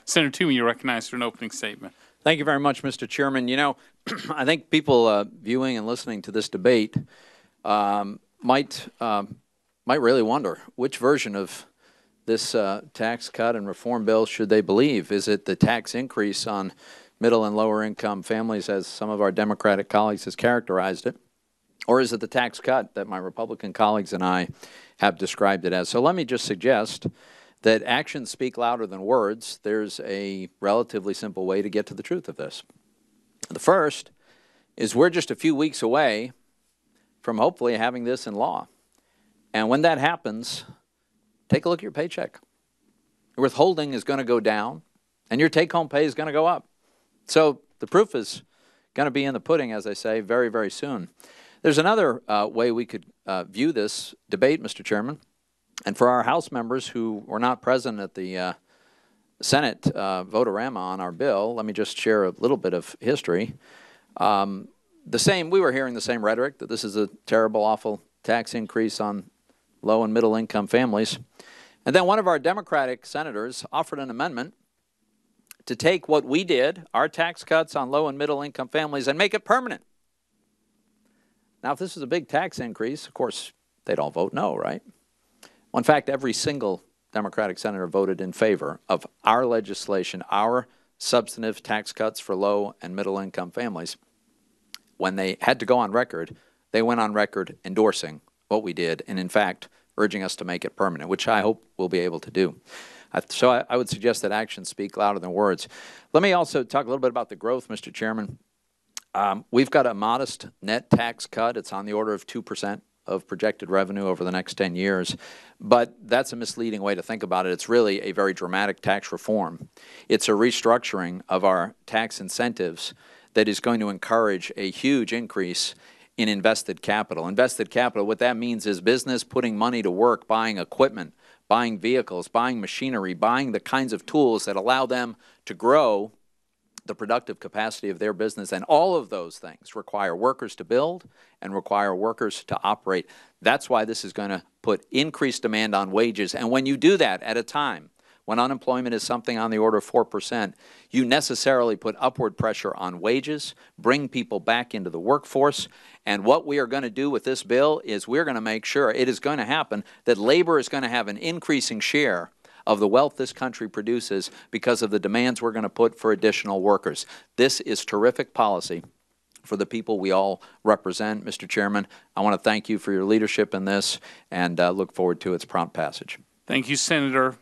Senator Toomey, you're recognized for an opening statement. Thank you very much, Mr. Chairman. You know, I think people viewing and listening to this debate might really wonder which version of this tax cut and reform bill should they believe. Is it the tax increase on middle and lower income families, as some of our Democratic colleagues has characterized it, or is it the tax cut that my Republican colleagues and I have described it as? So let me just suggest that actions speak louder than words. There's a relatively simple way to get to the truth of this. The first is we're just a few weeks away from hopefully having this in law. And when that happens, take a look at your paycheck. Your withholding is going to go down, and your take-home pay is going to go up. So the proof is going to be in the pudding, as I say, very, very soon. There's another way we could view this debate, Mr. Chairman. And for our House members who were not present at the Senate vote-a-rama on our bill, let me just share a little bit of history. We were hearing the same rhetoric, that this is a terrible, awful tax increase on low and middle income families. And then one of our Democratic senators offered an amendment to take what we did, our tax cuts on low and middle income families, and make it permanent. Now, if this is a big tax increase, of course, they'd all vote no, right? Well, in fact, every single Democratic senator voted in favor of our legislation, our substantive tax cuts for low and middle income families. When they had to go on record, they went on record endorsing what we did and, in fact, urging us to make it permanent, which I hope we'll be able to do. So I would suggest that actions speak louder than words. Let me also talk a little bit about the growth, Mr. Chairman. We've got a modest net tax cut. It's on the order of 2% of projected revenue over the next 10 years. But that's a misleading way to think about it. It's really a very dramatic tax reform. It's a restructuring of our tax incentives that is going to encourage a huge increase in invested capital. Invested capital, what that means is business putting money to work, buying equipment, buying vehicles, buying machinery, buying the kinds of tools that allow them to grow the productive capacity of their business. And all of those things require workers to build and require workers to operate. That's why this is going to put increased demand on wages. And when you do that at a time when unemployment is something on the order of 4%, you necessarily put upward pressure on wages, bring people back into the workforce. And what we are going to do with this bill is we're going to make sure it is going to happen that labor is going to have an increasing share of the wealth this country produces because of the demands we're going to put for additional workers. This is terrific policy for the people we all represent. Mr. Chairman, I want to thank you for your leadership in this and look forward to its prompt passage. Thank you, Senator.